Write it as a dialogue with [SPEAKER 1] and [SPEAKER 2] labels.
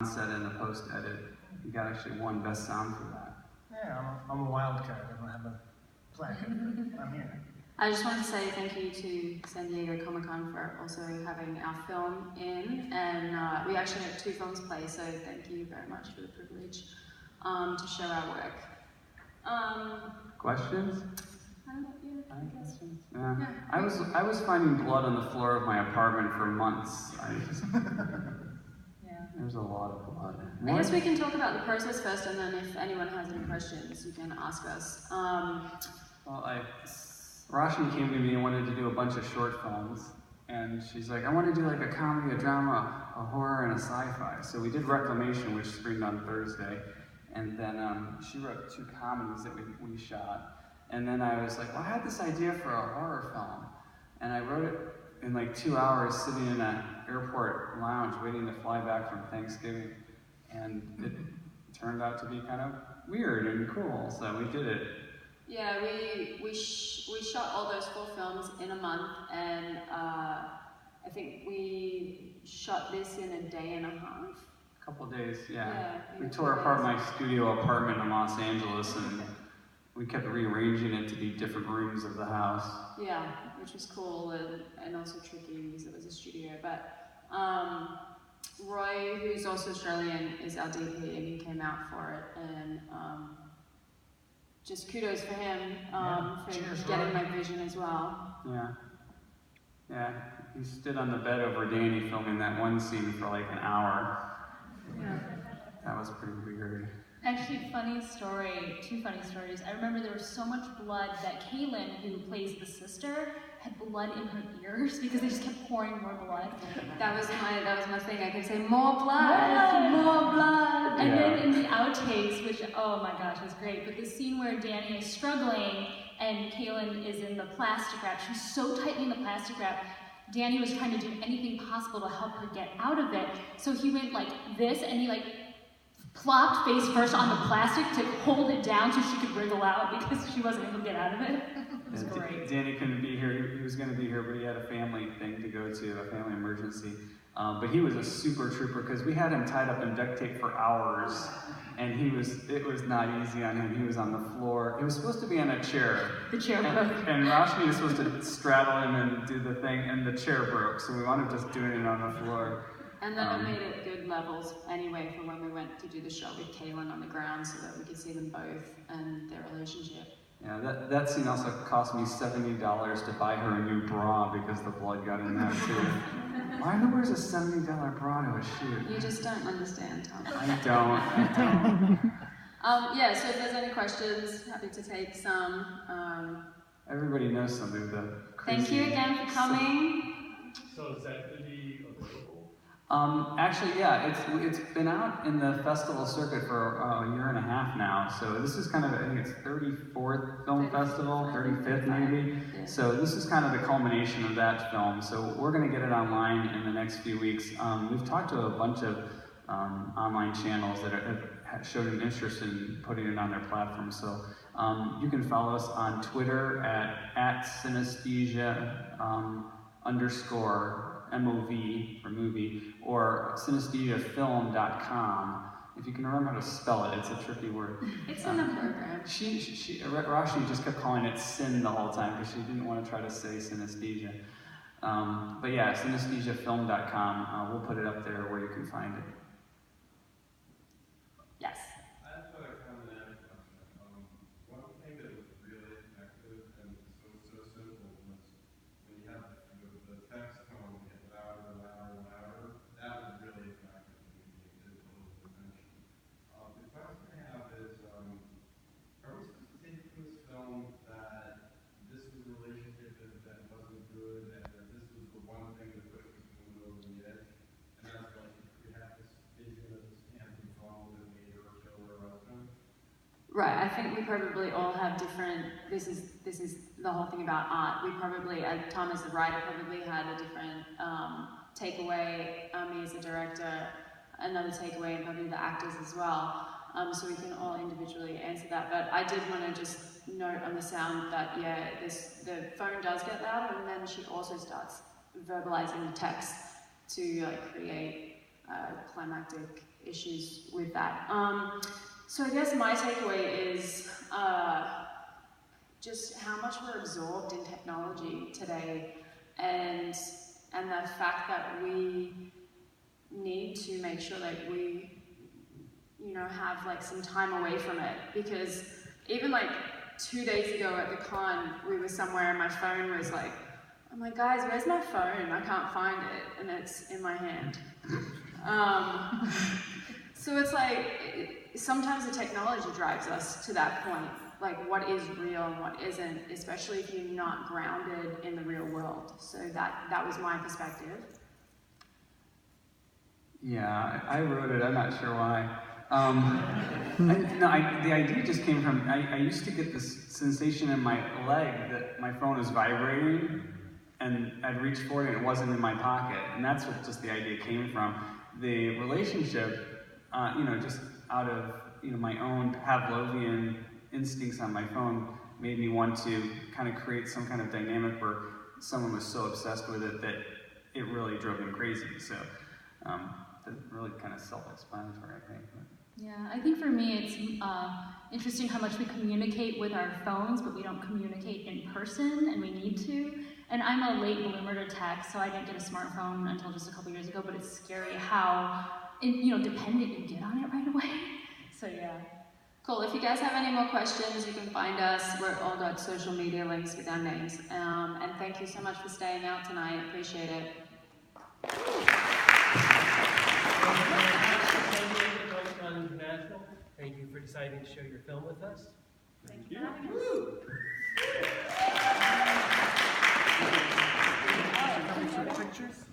[SPEAKER 1] set in the post edit. He got actually won best sound for that.
[SPEAKER 2] Yeah, I'm a wildcat. I don't have a plaque. I'm here.
[SPEAKER 3] I just wanted to say thank you to San Diego Comic-Con for also having our film in, and we actually had 2 films play, so thank you very much for the privilege to show our work.
[SPEAKER 1] Questions?
[SPEAKER 3] I don't know, yeah,
[SPEAKER 1] Questions? Yeah. I was finding blood on the floor of my apartment for months.
[SPEAKER 3] Yeah.
[SPEAKER 1] There's a lot of blood.
[SPEAKER 3] I guess we can talk about the process first, and then if anyone has any questions, you can ask us.
[SPEAKER 1] Rachanee came to me and wanted to do a bunch of short films, and she's like, I want to do like a comedy, a drama, a horror, and a sci-fi. So we did Reclamation, which screened on Thursday, and then she wrote 2 comedies that we shot. And then I was like, well, I had this idea for a horror film, and I wrote it in like 2 hours sitting in an airport lounge waiting to fly back from Thanksgiving, and it turned out to be kind of weird and cool, so we did it.
[SPEAKER 3] Yeah, we shot all those 4 films in a month, and I think we shot this in a day and a half.
[SPEAKER 1] A couple of days, yeah. We tore apart my studio apartment in Los Angeles, and we kept rearranging it to be different rooms of the house.
[SPEAKER 3] Yeah, which was cool and also tricky because it was a studio. But Roy, who's also Australian, is our DP, and he came out for it, and just kudos for him for getting my vision as well.
[SPEAKER 1] Yeah, he stood on the bed over Danny filming that one scene for like an hour.
[SPEAKER 3] Yeah.
[SPEAKER 1] That was pretty weird.
[SPEAKER 4] Actually, funny story, 2 funny stories. I remember there was so much blood that Kaylin, who plays the sister, had blood in her ears because they just kept pouring more blood.
[SPEAKER 3] That was my thing. I could say more blood, more blood.
[SPEAKER 4] And then in the outtakes, which oh my gosh, was great. But the scene where Danny is struggling and Kaylin is in the plastic wrap, she's so tightly in the plastic wrap. Danny was trying to do anything possible to help her get out of it. So he went like this, and he like plopped face first on the plastic to hold it down so she could wriggle out because she wasn't able to get out of it. It was great.
[SPEAKER 1] Danny couldn't be here. He was going to be here, but he had a family thing to go to, a family emergency. But he was a super trooper because we had him tied up in duct tape for hours, and it was not easy on him. He was on the floor. He was supposed to be on a chair.
[SPEAKER 4] The chair broke.
[SPEAKER 1] And Rachanee was supposed to straddle him and do the thing, and the chair broke, so we wound up just doing it on the floor.
[SPEAKER 3] And then I made it good levels anyway for when we went to do the shot with Kaylin on the ground so that we could see them both and their relationship.
[SPEAKER 1] Yeah, that scene also cost me $70 to buy her a new bra because the blood got in that too. Why who wears a $70 bra to a shoot?
[SPEAKER 3] You just don't understand, Tom.
[SPEAKER 1] I don't.
[SPEAKER 3] Yeah, so if there's any questions, happy to take some.
[SPEAKER 1] Everybody knows something.
[SPEAKER 3] Thank you again for coming.
[SPEAKER 5] So is that going to be available?
[SPEAKER 1] Actually, yeah, it's been out in the festival circuit for a year and a half now. So this is kind of, I think it's 34th film festival, 35th maybe.
[SPEAKER 3] Yeah.
[SPEAKER 1] So this is kind of the culmination of that film. So we're going to get it online in the next few weeks. We've talked to a bunch of online channels that have showed an interest in putting it on their platform. So you can follow us on Twitter at Synesthesia _. MOV for movie, or synesthesiafilm.com. If you can remember how to spell it, it's a tricky word.
[SPEAKER 3] It's in the program.
[SPEAKER 1] Rachanee just kept calling it Sin the whole time because she didn't want to try to say synesthesia. But yeah, synesthesiafilm.com. We'll put it up there where you can find it.
[SPEAKER 3] Yes.
[SPEAKER 5] I've got a comment and a question. One thing that was really effective and so simple was when you have the text tone get louder, that was really effective in the attention. The question I have is, are we supposed to take from this film that this was a relationship that wasn't good, and that this was the one thing that pushed this woman over the edge, and that's like we have this vision of this handsome phone that made her kill her husband?
[SPEAKER 3] Right, I think we probably all have different, this is the whole thing about art. We probably, Tom as the writer probably had a different takeaway, me as a director, another takeaway, and probably the actors as well. So we can all individually answer that. But I did want to just note on the sound that, yeah, the phone does get louder, and then she also starts verbalizing the text to like create a climactic issues with that. So I guess my takeaway is just how much we're absorbed in technology today, and the fact that we need to make sure that we, have like some time away from it, because even like 2 days ago at the con, we were somewhere and my phone was like, I'm like, guys, where's my phone? I can't find it, and it's in my hand. So it's like, sometimes the technology drives us to that point, like what is real and what isn't, especially if you're not grounded in the real world. So that was my perspective.
[SPEAKER 1] Yeah, I wrote it, I'm not sure why. The idea just came from, I used to get this sensation in my leg that my phone was vibrating, and I'd reach for it and it wasn't in my pocket, and that's what just the idea came from. The relationship, just out of my own Pavlovian instincts on my phone made me want to kind of create some kind of dynamic where someone was so obsessed with it that it really drove them crazy. So it's really kind of self-explanatory, I think.
[SPEAKER 4] Yeah, I think for me it's interesting how much we communicate with our phones, but we don't communicate in person, and we need to. And I'm a late bloomer to tech, so I didn't get a smartphone until just a couple years ago, but it's scary how dependent you get on it right away. So yeah.
[SPEAKER 3] Cool. If you guys have any more questions, you can find us. We're all got social media links with our names. And thank you so much for staying out tonight. Appreciate it.
[SPEAKER 6] International. Thank you for deciding to show your film with us.
[SPEAKER 3] Thank you.
[SPEAKER 2] Pictures?